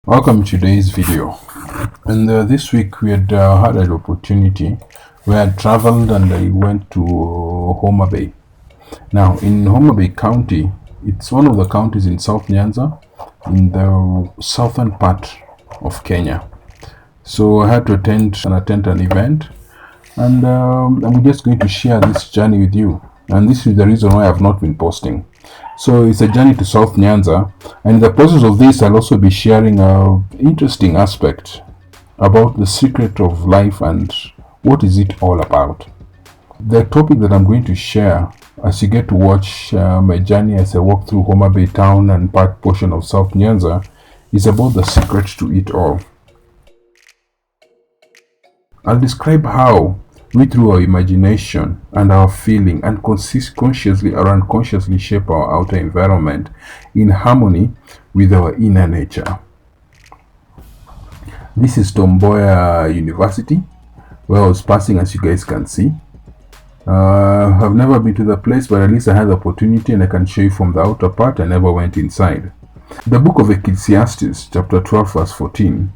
Welcome to today's video. And this week we had had an opportunity where I traveled and I went to Homa Bay. Now in Homa Bay County, it's one of the counties in South Nyanza in the southern part of Kenya. So I had to attend an event, and I'm just going to share this journey with you. And this is the reason why I've not been posting. So it's a journey to South Nyanza, and in the process of this I'll also be sharing an interesting aspect about the secret of life and what is it all about. The topic that I'm going to share as you get to watch my journey as I walk through Homa Bay town and part portion of South Nyanza is about the secret to it all. I'll describe how we, through our imagination and our feeling, and consciously or unconsciously shape our outer environment in harmony with our inner nature. This is Tom Mboya University, where I was passing, as you guys can see. I've never been to the place, but at least I had the opportunity and I can show you from the outer part. I never went inside. The book of Ecclesiastes, chapter 12, verse 14,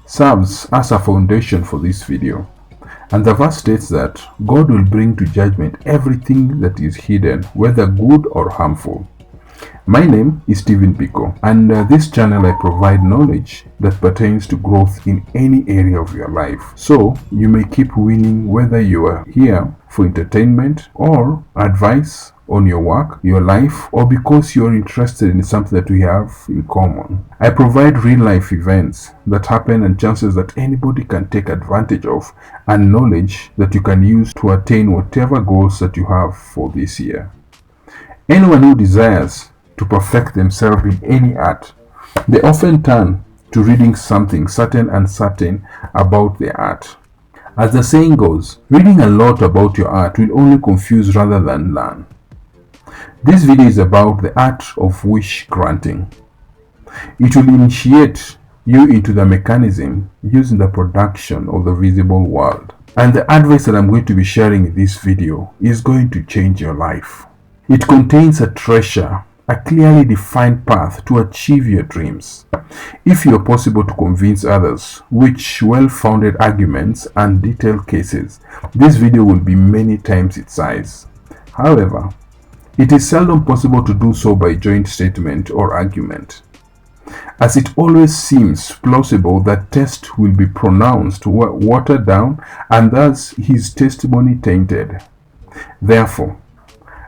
serves as a foundation for this video. And the verse states that God will bring to judgment everything that is hidden, whether good or harmful. My name is Stephen Pico, and this channel I provide knowledge that pertains to growth in any area of your life. So you may keep winning whether you are here for entertainment or advice on your work, your life, or because you are interested in something that we have in common. I provide real life events that happen and chances that anybody can take advantage of, and knowledge that you can use to attain whatever goals that you have for this year. Anyone who desires to perfect themselves in any art, they often turn to reading something certain and certain about their art. As the saying goes, reading a lot about your art will only confuse rather than learn. This video is about the art of wish granting. It will initiate you into the mechanism used in the production of the visible world. And the advice that I'm going to be sharing in this video is going to change your life. It contains a treasure, a clearly defined path to achieve your dreams. If you are possible to convince others with well-founded arguments and detailed cases, this video will be many times its size. However, it is seldom possible to do so by joint statement or argument, as it always seems plausible that text will be pronounced watered down and thus his testimony tainted. Therefore,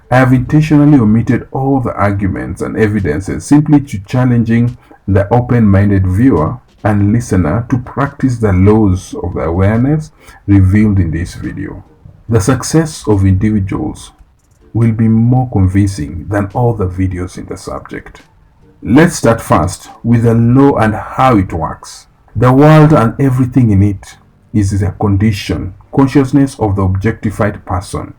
I have intentionally omitted all the arguments and evidences simply to challenging the open-minded viewer and listener to practice the laws of the awareness revealed in this video. The success of individuals will be more convincing than all the videos in the subject. Let's start first with the law and how it works. The world and everything in it is a condition, consciousness of the objectified person.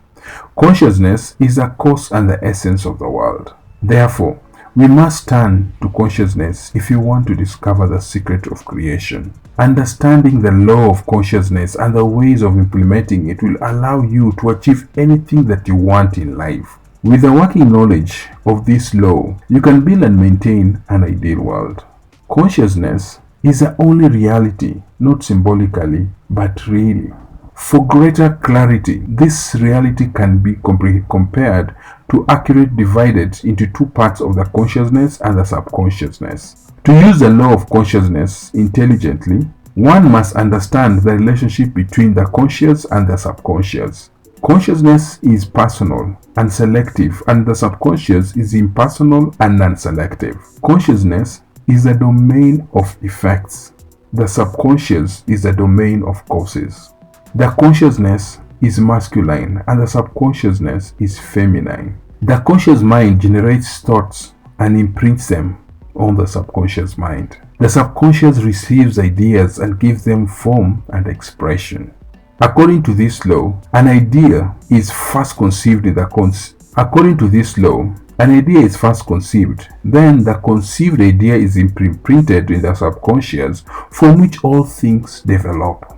Consciousness is the cause and the essence of the world. Therefore, we must turn to consciousness if you want to discover the secret of creation. Understanding the law of consciousness and the ways of implementing it will allow you to achieve anything that you want in life. With the working knowledge of this law, you can build and maintain an ideal world. Consciousness is the only reality, not symbolically, but really. For greater clarity, this reality can be compared to accurate divided into two parts of the consciousness and the subconsciousness. To use the law of consciousness intelligently, one must understand the relationship between the conscious and the subconscious. Consciousness is personal and selective, and the subconscious is impersonal and non-selective. Consciousness is the domain of effects. The subconscious is the domain of causes. The consciousness is masculine and the subconsciousness is feminine. The conscious mind generates thoughts and imprints them on the subconscious mind. The subconscious receives ideas and gives them form and expression. According to this law, an idea is first conceived in the then the conceived idea is imprinted in the subconscious, from which all things develop.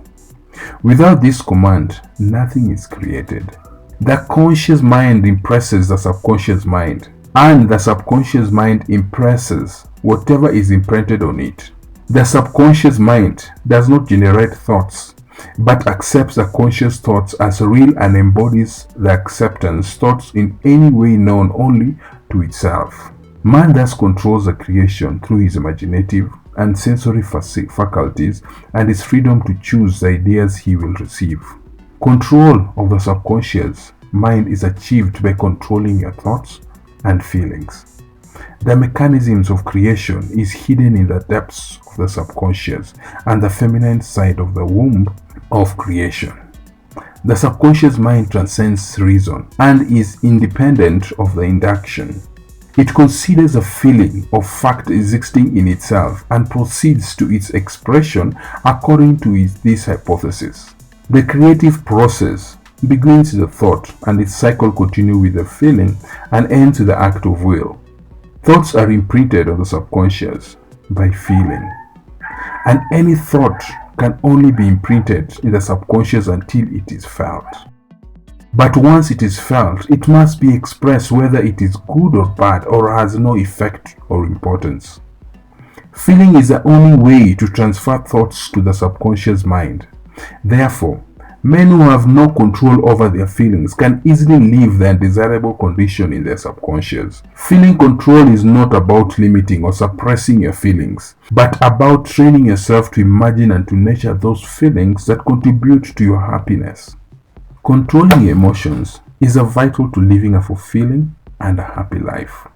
Without this command, nothing is created. The conscious mind impresses the subconscious mind, and the subconscious mind impresses whatever is imprinted on it. The subconscious mind does not generate thoughts, but accepts the conscious thoughts as real and embodies the acceptance thoughts in any way known only to itself. Man thus controls the creation through his imaginative and sensory faculties and his freedom to choose the ideas he will receive. Control of the subconscious mind is achieved by controlling your thoughts and feelings. The mechanisms of creation is hidden in the depths of the subconscious and the feminine side of the womb of creation. The subconscious mind transcends reason and is independent of the induction. It considers a feeling of fact existing in itself and proceeds to its expression according to this hypothesis. The creative process begins with the thought and its cycle continues with the feeling and ends with the act of will. Thoughts are imprinted on the subconscious by feeling, and any thought can only be imprinted in the subconscious until it is felt. But once it is felt, it must be expressed whether it is good or bad or has no effect or importance. Feeling is the only way to transfer thoughts to the subconscious mind. Therefore, men who have no control over their feelings can easily leave the undesirable condition in their subconscious. Feeling control is not about limiting or suppressing your feelings, but about training yourself to imagine and to nurture those feelings that contribute to your happiness. Controlling your emotions is vital to living a fulfilling and a happy life.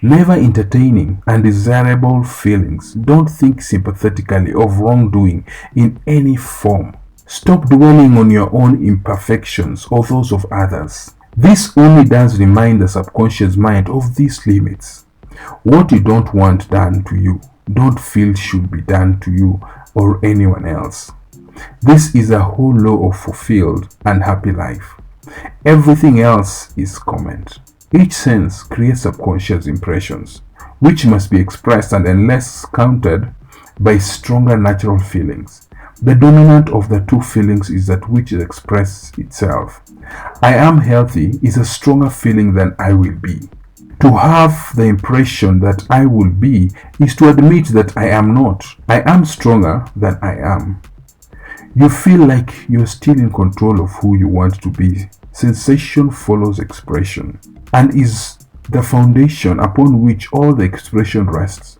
Never entertaining undesirable feelings. Don't think sympathetically of wrongdoing in any form. Stop dwelling on your own imperfections or those of others. This only does remind the subconscious mind of these limits. What you don't want done to you, don't feel should be done to you or anyone else. This is a whole law of fulfilled and happy life. Everything else is comment. Each sense creates subconscious impressions, which must be expressed and unless countered by stronger natural feelings. The dominant of the two feelings is that which expresses itself. I am healthy is a stronger feeling than I will be. To have the impression that I will be is to admit that I am not. I am stronger than I am. You feel like you're still in control of who you want to be. Sensation follows expression and is the foundation upon which all the expression rests.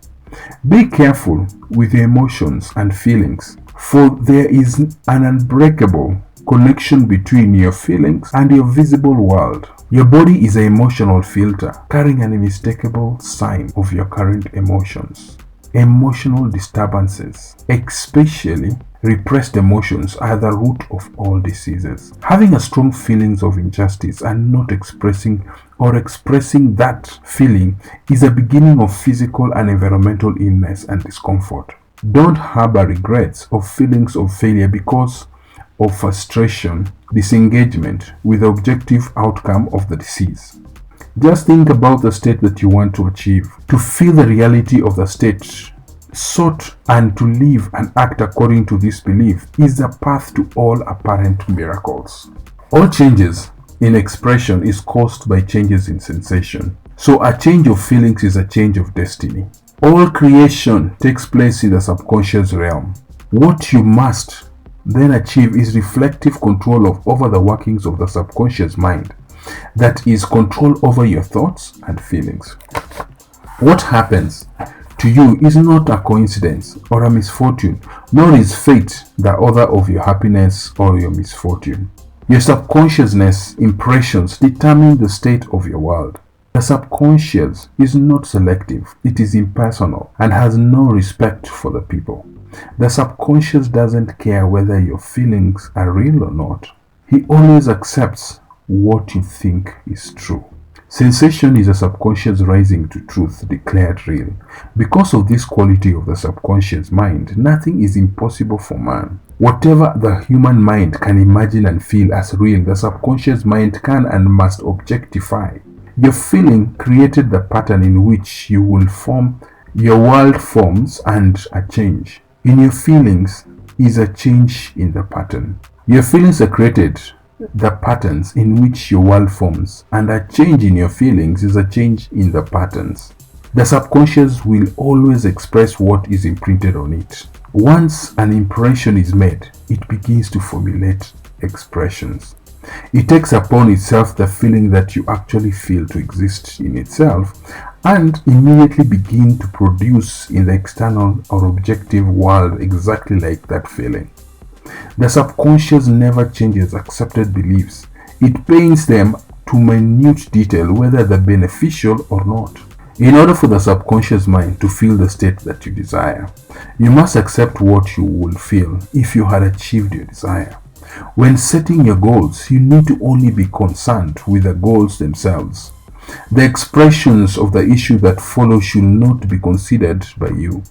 Be careful with your emotions and feelings, for there is an unbreakable connection between your feelings and your visible world. Your body is an emotional filter, carrying an unmistakable sign of your current emotions. Emotional disturbances, especially repressed emotions, are the root of all diseases. Having a strong feelings of injustice and not expressing that feeling is a beginning of physical and environmental illness and discomfort. Don't harbor regrets or feelings of failure because of frustration, disengagement with the objective outcome of the disease. Just think about the state that you want to achieve. To feel the reality of the state sought and to live and act according to this belief is the path to all apparent miracles. All changes in expression is caused by changes in sensation. So a change of feelings is a change of destiny. All creation takes place in the subconscious realm. What you must then achieve is reflective control over the workings of the subconscious mind. That is control over your thoughts and feelings. What happens to you is not a coincidence or a misfortune, nor is fate the author of your happiness or your misfortune. Your subconsciousness impressions determine the state of your world. The subconscious is not selective, it is impersonal and has no respect for the people. The subconscious doesn't care whether your feelings are real or not. He always accepts what you think is true. Sensation is a subconscious rising to truth declared real. Because of this quality of the subconscious mind, nothing is impossible for man. Whatever the human mind can imagine and feel as real, the subconscious mind can and must objectify. Your feeling created the pattern in which you will form, your world forms, and a change in your feelings is a change in the pattern. Your feelings are created the patterns in which your world forms, and a change in your feelings is a change in the patterns. The subconscious will always express what is imprinted on it. Once an impression is made, it begins to formulate expressions. It takes upon itself the feeling that you actually feel to exist in itself and immediately begin to produce in the external or objective world exactly like that feeling. The subconscious never changes accepted beliefs. It paints them to minute detail, whether they're beneficial or not. In order for the subconscious mind to feel the state that you desire, you must accept what you will feel if you had achieved your desire. When setting your goals, you need to only be concerned with the goals themselves. The expressions of the issue that follow should not be considered by you.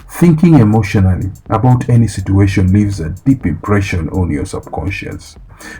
Thinking emotionally about any situation leaves a deep impression on your subconscious.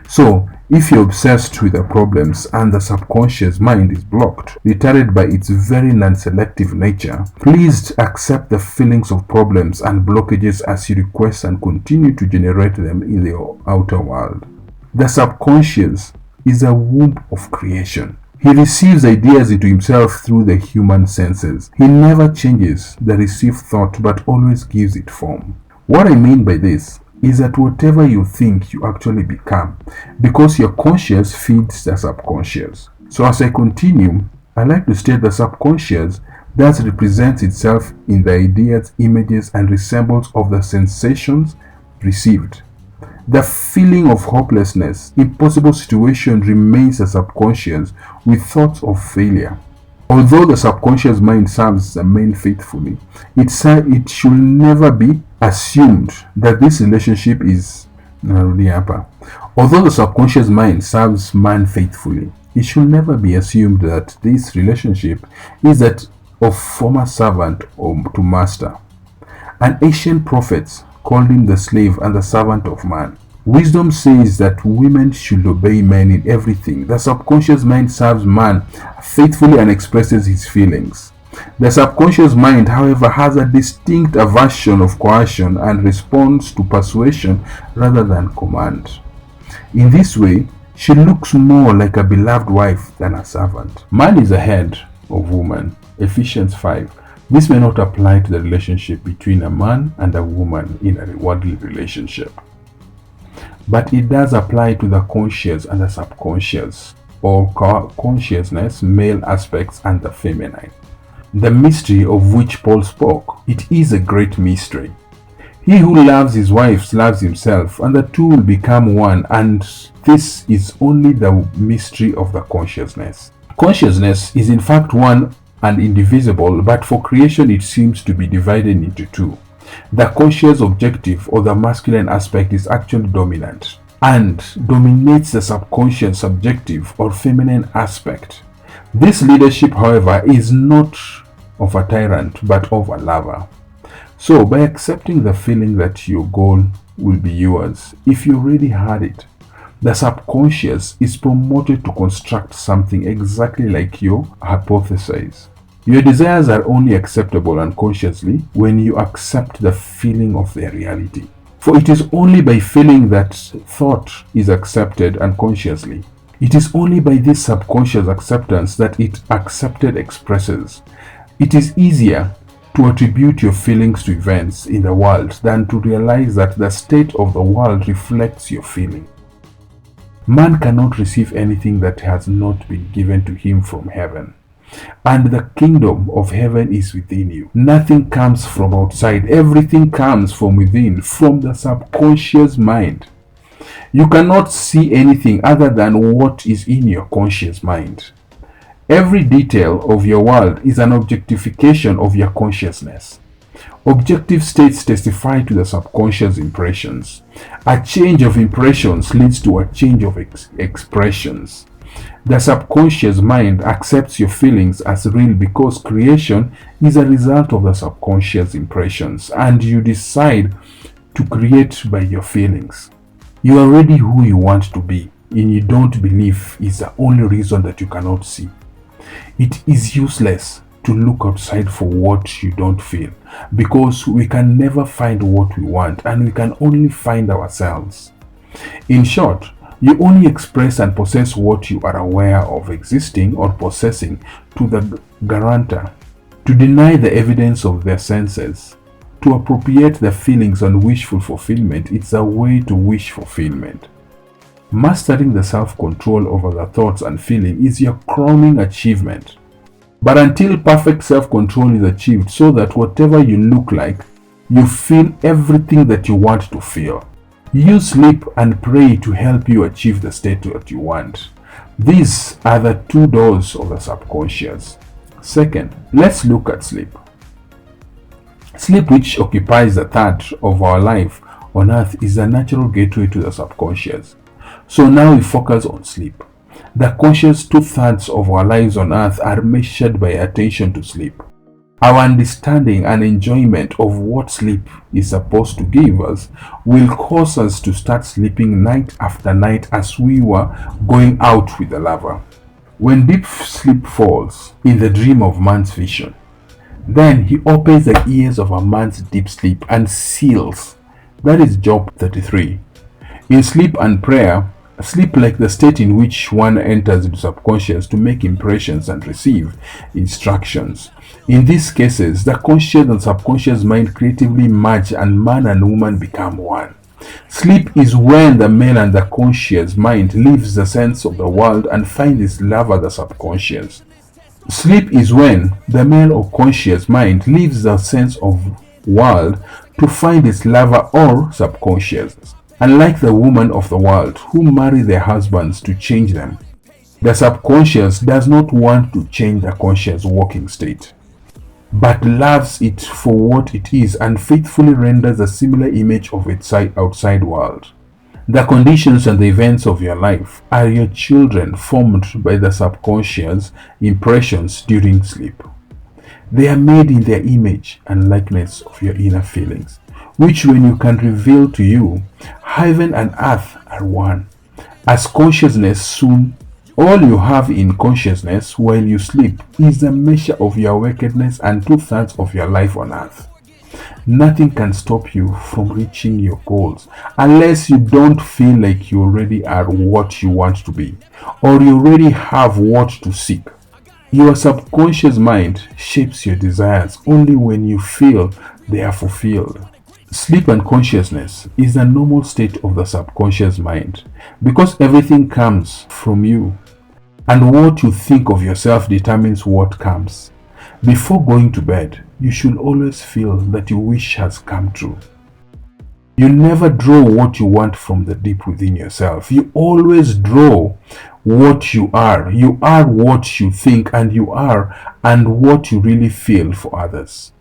So, if you're obsessed with the problems and the subconscious mind is blocked, deterred by its very non-selective nature, please accept the feelings of problems and blockages as you request and continue to generate them in the outer world. The subconscious is a womb of creation. He receives ideas into himself through the human senses. He never changes the received thought but always gives it form. What I mean by this is that whatever you think you actually become, because your conscious feeds the subconscious. So as I continue, I like to state the subconscious thus represents itself in the ideas, images, and resembles of the sensations received. The feeling of hopelessness, impossible situation remains the subconscious with thoughts of failure. Although the subconscious mind serves the man faithfully, it should never be assumed that this relationship is Although the subconscious mind serves man faithfully, it should never be assumed that this relationship is that of former servant to master. An ancient prophet called him the slave and the servant of man. Wisdom says that women should obey men in everything. The subconscious mind serves man faithfully and expresses his feelings. The subconscious mind, however, has a distinct aversion of coercion and responds to persuasion rather than command. In this way, she looks more like a beloved wife than a servant. Man is the head of woman. Ephesians 5. This may not apply to the relationship between a man and a woman in a worldly relationship, but it does apply to the conscious and the subconscious, or consciousness, male aspects, and the feminine. The mystery of which Paul spoke, it is a great mystery. He who loves his wife loves himself, and the two will become one, and this is only the mystery of the consciousness. Consciousness is in fact one and indivisible, but for creation it seems to be divided into two. The conscious objective or the masculine aspect is actually dominant and dominates the subconscious subjective or feminine aspect. This leadership, however, is not of a tyrant but of a lover. So by accepting the feeling that your goal will be yours, if you already had it, the subconscious is promoted to construct something exactly like you hypothesize. Your desires are only acceptable unconsciously when you accept the feeling of their reality. For it is only by feeling that thought is accepted unconsciously. It is only by this subconscious acceptance that it accepted expresses. It is easier to attribute your feelings to events in the world than to realize that the state of the world reflects your feeling. Man cannot receive anything that has not been given to him from heaven. And the kingdom of heaven is within you. Nothing comes from outside. Everything comes from within, from the subconscious mind. You cannot see anything other than what is in your conscious mind. Every detail of your world is an objectification of your consciousness. Objective states testify to the subconscious impressions. A change of impressions leads to a change of expressions. The subconscious mind accepts your feelings as real because creation is a result of the subconscious impressions, and you decide to create by your feelings. You are already who you want to be, and you don't believe is the only reason that you cannot see. It is useless to look outside for what you don't feel, because we can never find what we want, and we can only find ourselves. In short, you only express and possess what you are aware of existing or possessing to the guarantor to deny the evidence of their senses, to appropriate their feelings and wishful fulfillment. It's a way to wish fulfillment. Mastering the self-control over the thoughts and feeling is your crowning achievement. But until perfect self-control is achieved, so that whatever you look like, you feel everything that you want to feel. Use sleep and pray to help you achieve the state that you want. These are the two doors of the subconscious. Second, let's look at sleep. Sleep, which occupies a third of our life on earth, is a natural gateway to the subconscious. So now we focus on sleep. The conscious 2/3 of our lives on earth are measured by attention to sleep. Our understanding and enjoyment of what sleep is supposed to give us will cause us to start sleeping night after night as we were going out with the lover. When deep sleep falls in the dream of man's vision, then he opens the ears of a man's deep sleep and seals. That is Job 33. In sleep and prayer, sleep like the state in which one enters into subconscious to make impressions and receive instructions. In these cases, the conscious and subconscious mind creatively merge and man and woman become one. Sleep is when the male and the conscious mind leaves the sense of the world and finds its lover, the subconscious. Sleep is when the male or conscious mind leaves the sense of world to find its lover or subconscious. Unlike the women of the world who marry their husbands to change them, the subconscious does not want to change the conscious working state, but loves it for what it is and faithfully renders a similar image of its outside world. The conditions and the events of your life are your children formed by the subconscious impressions during sleep. They are made in their image and likeness of your inner feelings, which when you can reveal to you, heaven and earth are one. As consciousness soon, all you have in consciousness while you sleep is the measure of your wickedness and 2/3 of your life on earth. Nothing can stop you from reaching your goals unless you don't feel like you already are what you want to be, or you already have what to seek. Your subconscious mind shapes your desires only when you feel they are fulfilled. Sleep and consciousness is the normal state of the subconscious mind because everything comes from you, and what you think of yourself determines what comes. Before going to bed, you should always feel that your wish has come true. You never draw what you want from the deep within yourself. You always draw what you are. You are what you think and you are, and what you really feel for others.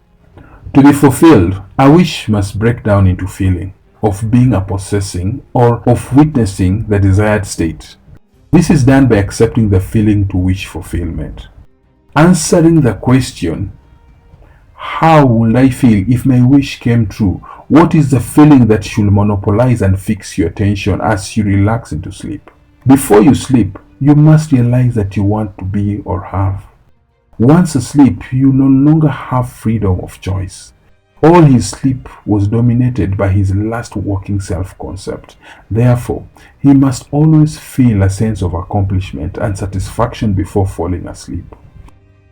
To be fulfilled, a wish must break down into feeling of being a possessing or of witnessing the desired state. This is done by accepting the feeling to wish fulfillment. Answering the question, how will I feel if my wish came true? What is the feeling that should monopolize and fix your attention as you relax into sleep? Before you sleep, you must realize that you want to be or have. Once asleep, you no longer have freedom of choice. All his sleep was dominated by his last working self-concept. Therefore, he must always feel a sense of accomplishment and satisfaction before falling asleep.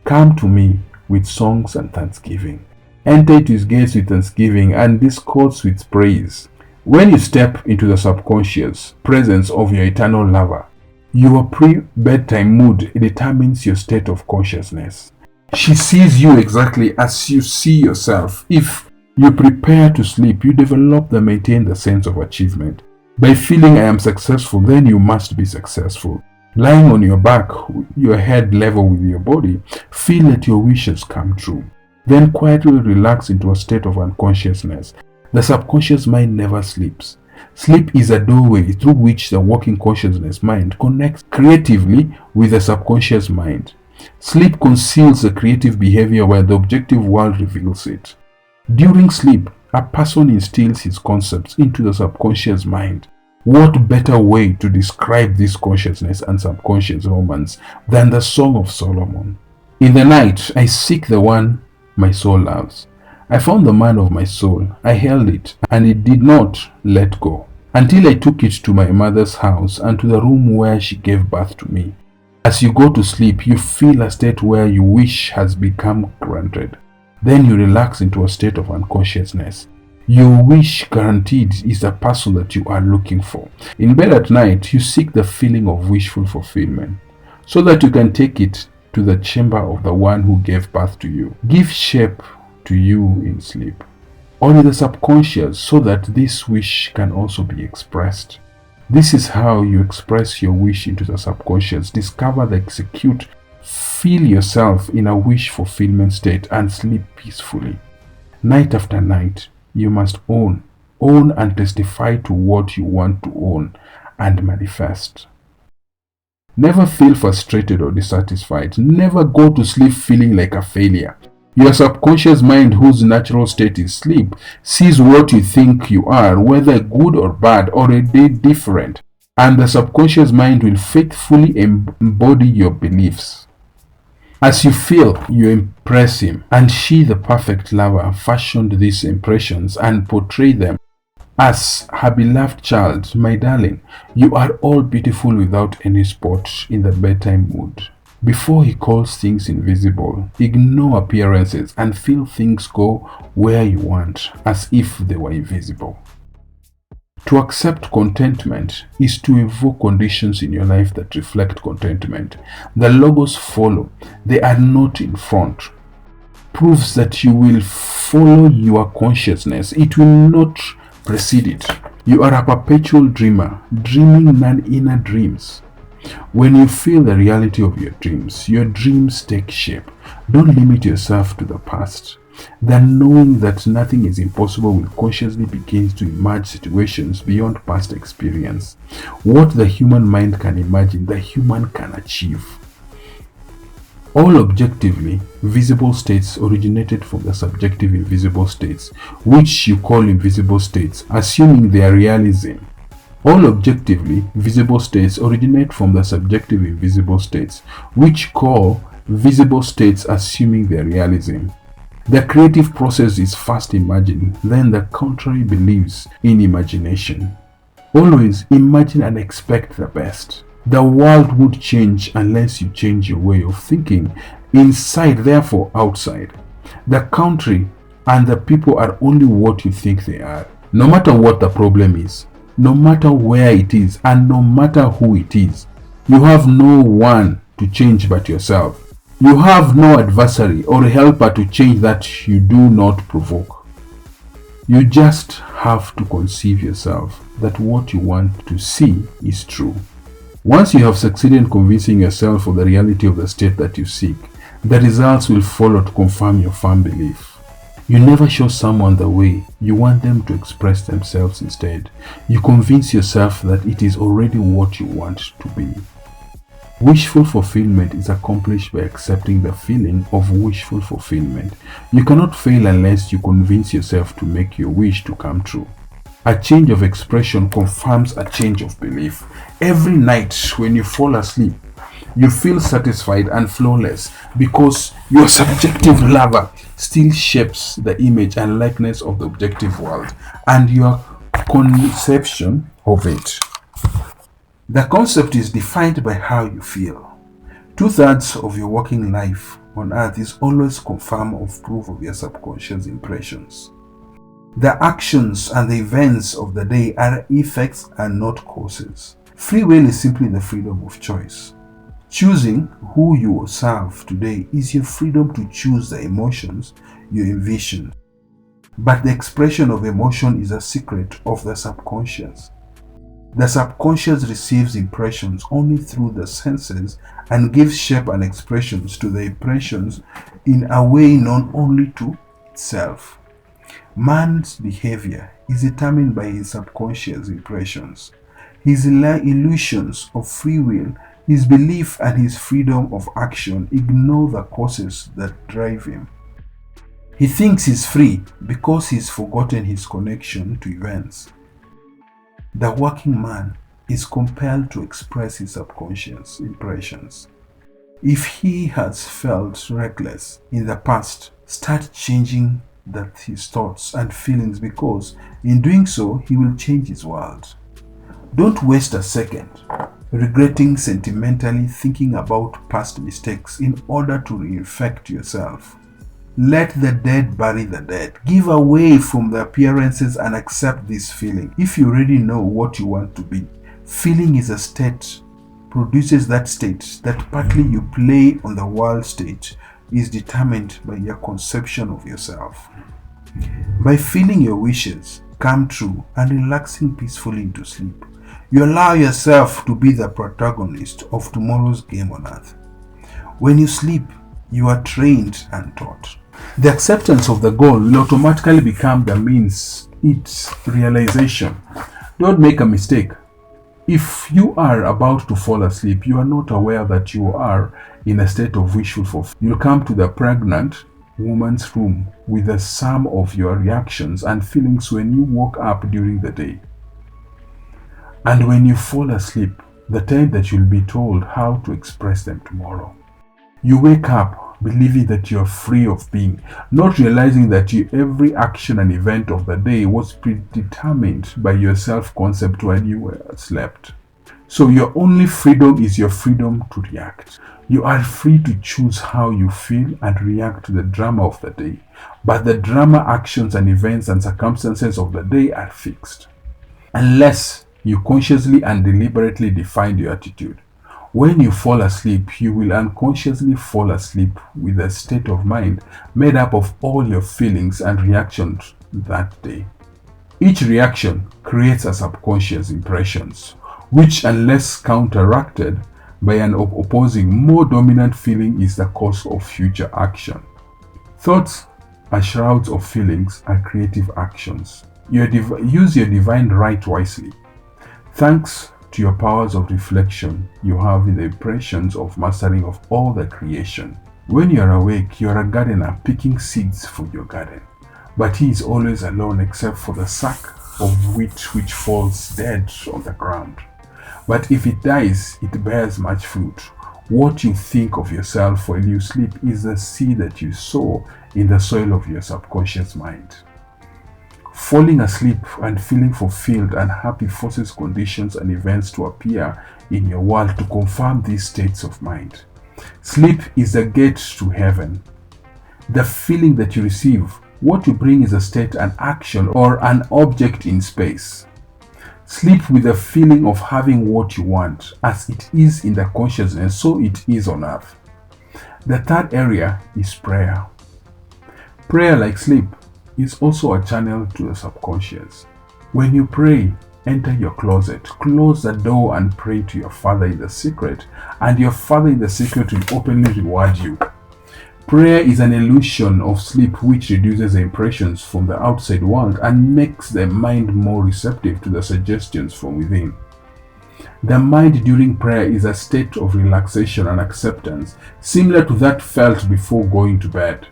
Come to me with songs and thanksgiving. Enter into his gates with thanksgiving and discourse with praise. When you step into the subconscious presence of your eternal lover, your pre-bedtime mood determines your state of consciousness. She sees you exactly as you see yourself. If you prepare to sleep, you develop and maintain the sense of achievement. By feeling I am successful, then you must be successful. Lying on your back, your head level with your body, feel that your wishes come true. Then quietly relax into a state of unconsciousness. The subconscious mind never sleeps. Sleep is a doorway through which the working consciousness mind connects creatively with the subconscious mind. Sleep conceals the creative behavior while the objective world reveals it. During sleep, a person instills his concepts into the subconscious mind. What better way to describe this consciousness and subconscious romance than the Song of Solomon? In the night, I seek the one my soul loves. I found the man of my soul. I held it, and it did not let go, until I took it to my mother's house and to the room where she gave birth to me. As you go to sleep, you feel a state where your wish has become granted. Then you relax into a state of unconsciousness. Your wish guaranteed is the person that you are looking for. In bed at night, you seek the feeling of wishful fulfillment so that you can take it to the chamber of the one who gave birth to you. Give shape to you in sleep, or in the subconscious, so that this wish can also be expressed. This is how you express your wish into the subconscious. Discover the execute. Feel yourself in a wish fulfillment state and sleep peacefully. Night after night, you must own and testify to what you want to own and manifest. Never feel frustrated or dissatisfied. Never go to sleep feeling like a failure. Your subconscious mind, whose natural state is sleep, sees what you think you are, whether good or bad or a day different, and the subconscious mind will faithfully embody your beliefs. As you feel, you impress him, and she, the perfect lover, fashioned these impressions and portrayed them as her beloved child. My darling, you are all beautiful without any spot in the bedtime mood. Before he calls things invisible, ignore appearances and feel things go where you want, as if they were invisible. To accept contentment is to evoke conditions in your life that reflect contentment. The logos follow, they are not in front. Proves that you will follow your consciousness, it will not precede it. You are a perpetual dreamer, dreaming non-inner dreams. When you feel the reality of your dreams take shape. Don't limit yourself to the past. The knowing that nothing is impossible will consciously begin to imagine situations beyond past experience. What the human mind can imagine, the human can achieve. All objectively visible states originated from the subjective invisible states, which you call invisible states, assuming their realism. All objectively visible states originate from the subjective invisible states, which call visible states, assuming their realism. The creative process is first imagined, then the contrary believes in imagination. Always imagine and expect the best. The world would change unless you change your way of thinking, inside, therefore outside. The country and the people are only what you think they are. No matter what the problem is, no matter where it is, and no matter who it is, you have no one to change but yourself. You have no adversary or helper to change that you do not provoke. You just have to conceive yourself that what you want to see is true. Once you have succeeded in convincing yourself of the reality of the state that you seek, the results will follow to confirm your firm belief. You never show someone the way, you want them to express themselves instead. You convince yourself that it is already what you want to be. Wishful fulfillment is accomplished by accepting the feeling of wishful fulfillment. You cannot fail unless you convince yourself to make your wish to come true. A change of expression confirms a change of belief. Every night when you fall asleep, you feel satisfied and flawless because your subjective lover still shapes the image and likeness of the objective world and your conception of it. The concept is defined by how you feel. 2/3 of your working life on earth is always confirm of proof of your subconscious impressions. The actions and the events of the day are effects and not causes. Free will is simply the freedom of choice. Choosing who you will serve today is your freedom to choose the emotions you envision. But the expression of emotion is a secret of the subconscious. The subconscious receives impressions only through the senses and gives shape and expressions to the impressions in a way known only to itself. Man's behavior is determined by his subconscious impressions. His illusions of free will, his belief and his freedom of action ignore the causes that drive him. He thinks he's free because he's forgotten his connection to events. The working man is compelled to express his subconscious impressions. If he has felt reckless in the past, start changing his thoughts and feelings, because in doing so, he will change his world. Don't waste a second. regretting sentimentally, thinking about past mistakes in order to reinfect yourself. Let the dead bury the dead. Give away from the appearances and accept this feeling. If you already know what you want to be, feeling is a state, produces that state that partly you play on the world stage is determined by your conception of yourself. By feeling your wishes come true and relaxing peacefully into sleep, you allow yourself to be the protagonist of tomorrow's game on earth. When you sleep, you are trained and taught. The acceptance of the goal will automatically become the means its realization. Don't make a mistake. If you are about to fall asleep, you are not aware that you are in a state of wishful fulfillment. You'll come to the pregnant woman's room with the sum of your reactions and feelings when you woke up during the day. And when you fall asleep, the time that you'll be told how to express them tomorrow. You wake up believing that you're free of being, not realizing that every action and event of the day was predetermined by your self-concept when you were slept. So your only freedom is your freedom to react. You are free to choose how you feel and react to the drama of the day, but the drama, actions and events and circumstances of the day are fixed, unless you consciously and deliberately define your attitude. When you fall asleep, you will unconsciously fall asleep with a state of mind made up of all your feelings and reactions that day. Each reaction creates a subconscious impressions, which, unless counteracted by an opposing, more dominant feeling, is the cause of future action. Thoughts are shrouds of feelings and creative actions. Use your divine right wisely. Thanks to your powers of reflection, you have in the impressions of mastering of all the creation. When you are awake, you are a gardener picking seeds for your garden. But he is always alone except for the sack of wheat which falls dead on the ground. But if it dies, it bears much fruit. What you think of yourself while you sleep is the seed that you sow in the soil of your subconscious mind. Falling asleep and feeling fulfilled and happy forces conditions and events to appear in your world to confirm these states of mind. Sleep is the gate to heaven. The feeling that you receive, what you bring is a state, an action, or an object in space. Sleep with the feeling of having what you want, as it is in the consciousness, so it is on earth. The third area is prayer. Prayer, like sleep, is also a channel to the subconscious. When you pray, enter your closet, close the door and pray to your Father in the secret, and your Father in the secret will openly reward you. Prayer is an illusion of sleep which reduces the impressions from the outside world and makes the mind more receptive to the suggestions from within. The mind during prayer is a state of relaxation and acceptance, similar to that felt before going to bed.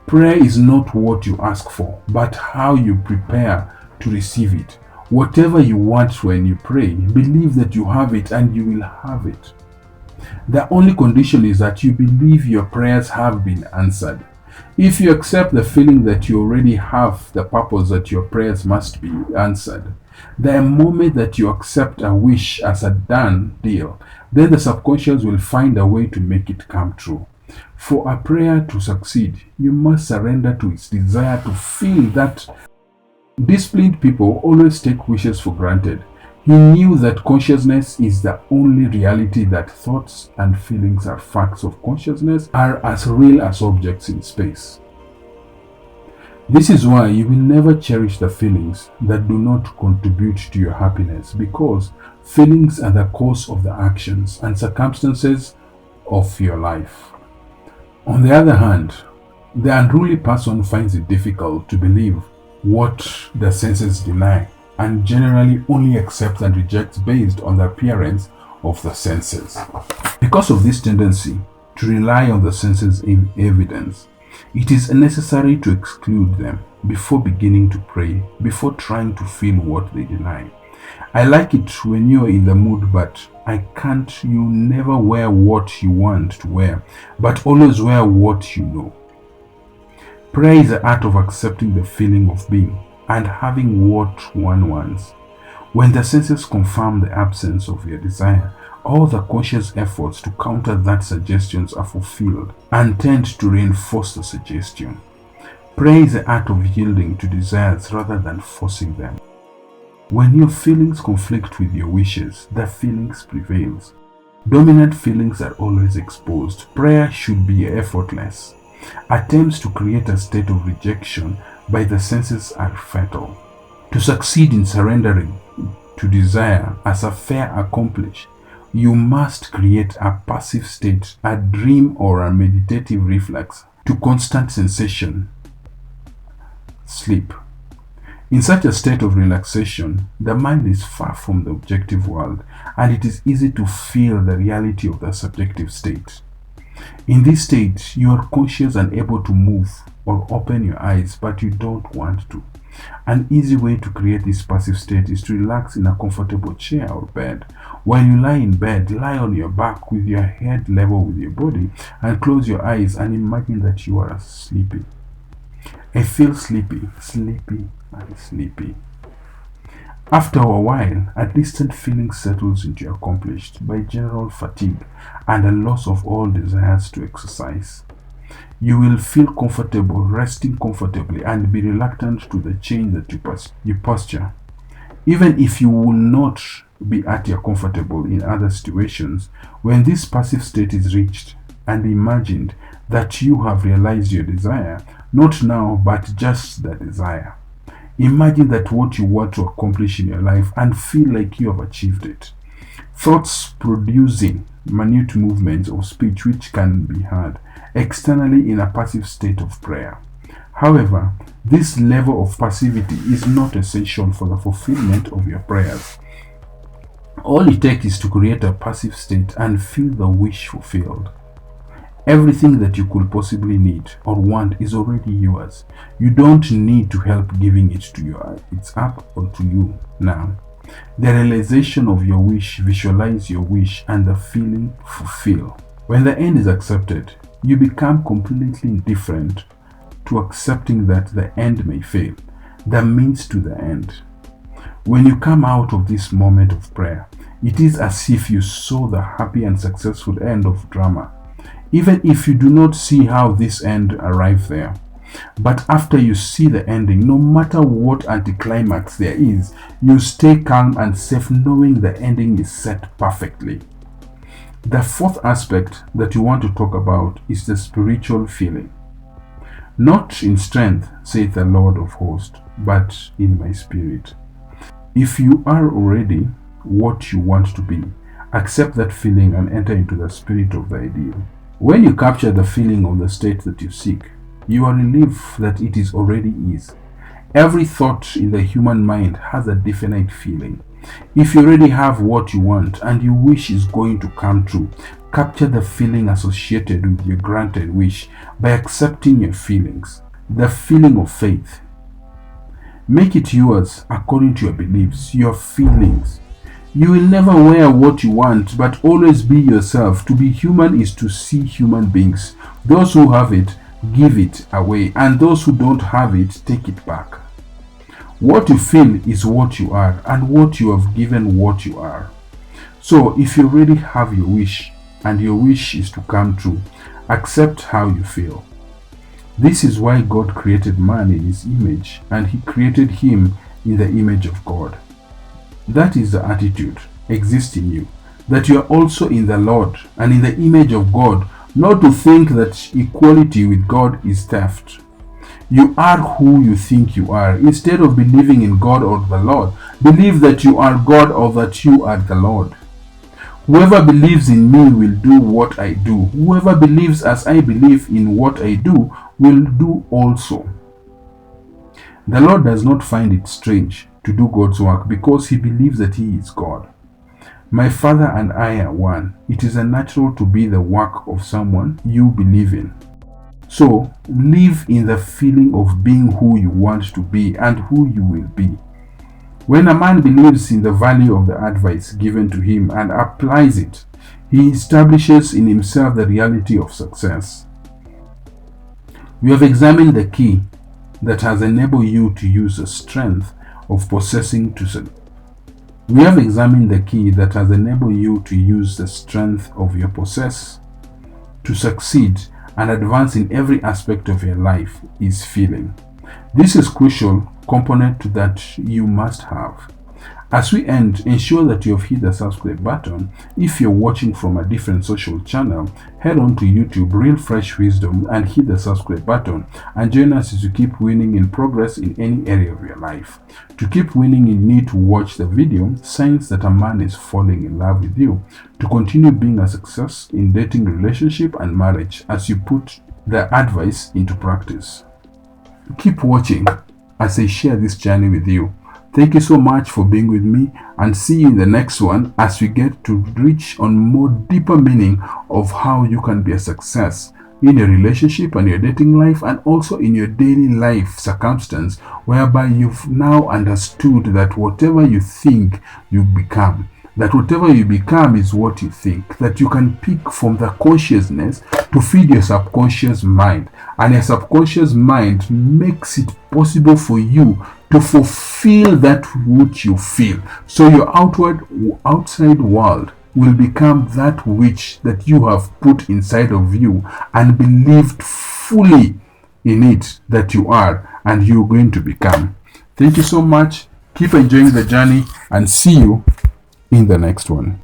Prayer is not what you ask for, but how you prepare to receive it. Whatever you want when you pray, believe that you have it and you will have it. The only condition is that you believe your prayers have been answered. If you accept the feeling that you already have the purpose that your prayers must be answered, the moment that you accept a wish as a done deal, then the subconscious will find a way to make it come true. For a prayer to succeed, you must surrender to its desire to feel that. Disciplined people always take wishes for granted. He knew that consciousness is the only reality, that thoughts and feelings are facts of consciousness, are as real as objects in space. This is why you will never cherish the feelings that do not contribute to your happiness, because feelings are the cause of the actions and circumstances of your life. On the other hand, the unruly person finds it difficult to believe what the senses deny, and generally only accepts and rejects based on the appearance of the senses. Because of this tendency to rely on the senses in evidence, it is necessary to exclude them before beginning to pray, before trying to feel what they deny. I like it when you're in the mood, but I can't. You never wear what you want to wear, but always wear what you know. Prayer is the art of accepting the feeling of being and having what one wants. When the senses confirm the absence of your desire, all the conscious efforts to counter that suggestions are fulfilled and tend to reinforce the suggestion. Prayer is the art of yielding to desires rather than forcing them. When your feelings conflict with your wishes, the feelings prevails. Dominant feelings are always exposed. Prayer should be effortless. Attempts to create a state of rejection by the senses are fatal. To succeed in surrendering to desire as a fair accomplish, you must create a passive state, a dream or a meditative reflex to constant sensation, sleep. In such a state of relaxation, the mind is far from the objective world, and it is easy to feel the reality of the subjective state. In this state, you are conscious and able to move or open your eyes, but you don't want to. An easy way to create this passive state is to relax in a comfortable chair or bed. While you lie in bed, lie on your back with your head level with your body and close your eyes and imagine that you are sleepy. I feel sleepy, sleepy, and sleepy. After a while, a distant feeling settles into you, accomplished by general fatigue and a loss of all desires to exercise. You will feel comfortable, resting comfortably, and be reluctant to the change that you posture. Even if you will not be at your comfortable in other situations, when this passive state is reached and imagined that you have realized your desire, not now but just the desire. Imagine that what you want to accomplish in your life and feel like you have achieved it. Thoughts producing minute movements of speech which can be heard externally in a passive state of prayer. However, this level of passivity is not essential for the fulfillment of your prayers. All it takes is to create a passive state and feel the wish fulfilled. Everything that you could possibly need or want is already yours. You don't need to help giving it to you. It's up or to you now. The realization of your wish, visualize your wish, and the feeling fulfill. When the end is accepted, you become completely indifferent to accepting that the end may fail, the means to the end. When you come out of this moment of prayer, it is as if you saw the happy and successful end of drama, even if you do not see how this end arrived there. But after you see the ending, no matter what anticlimax there is, you stay calm and safe knowing the ending is set perfectly. The fourth aspect that you want to talk about is the spiritual feeling. Not in strength, saith the Lord of hosts, but in my spirit. If you are already what you want to be, accept that feeling and enter into the spirit of the ideal. When you capture the feeling of the state that you seek, you are relieved that it is already is. Every thought in the human mind has a definite feeling. If you already have what you want and your wish is going to come true, capture the feeling associated with your granted wish by accepting your feelings. The feeling of faith. Make it yours according to your beliefs, your feelings. You will never wear what you want, but always be yourself. To be human is to see human beings. Those who have it, give it away, and those who don't have it, take it back. What you feel is what you are, and what you have given what you are. So if you already have your wish, and your wish is to come true, accept how you feel. This is why God created man in his image, and he created him in the image of God. That is the attitude exists in you, that you are also in the Lord and in the image of God, not to think that equality with God is theft. You are who you think you are. Instead of believing in God or the Lord, believe that you are God or that you are the Lord. Whoever believes in me will do what I do. Whoever believes as I believe in what I do will do also. The Lord does not find it strange to do God's work because he believes that he is God. My Father and I are one. It is natural to be the work of someone you believe in. So, live in the feeling of being who you want to be and who you will be. When a man believes in the value of the advice given to him and applies it, he establishes in himself the reality of success. We have examined the key that has enabled you to use the strength of possessing to We have examined the key that has enabled you to use the strength of your possess to succeed and advance in every aspect of your life is feeling. This is crucial component that you must have. As we end, ensure that you have hit the subscribe button. If you're watching from a different social channel, head on to YouTube, Real Fresh Wisdom, and hit the subscribe button and join us as you keep winning in progress in any area of your life. To keep winning, you need to watch the video, Signs That a Man is Falling in Love with You, to continue being a success in dating, relationship, and marriage as you put the advice into practice. Keep watching as I share this journey with you. Thank you so much for being with me, and see you in the next one as we get to reach on more deeper meaning of how you can be a success in your relationship and your dating life, and also in your daily life circumstance, whereby you've now understood that whatever you think, you become. That whatever you become is what you think. That you can pick from the consciousness to feed your subconscious mind. And your subconscious mind makes it possible for you to fulfill that which you feel. So your outside world will become that which that you have put inside of you and believed fully in it that you are and you're going to become. Thank you so much. Keep enjoying the journey and see you in the next one.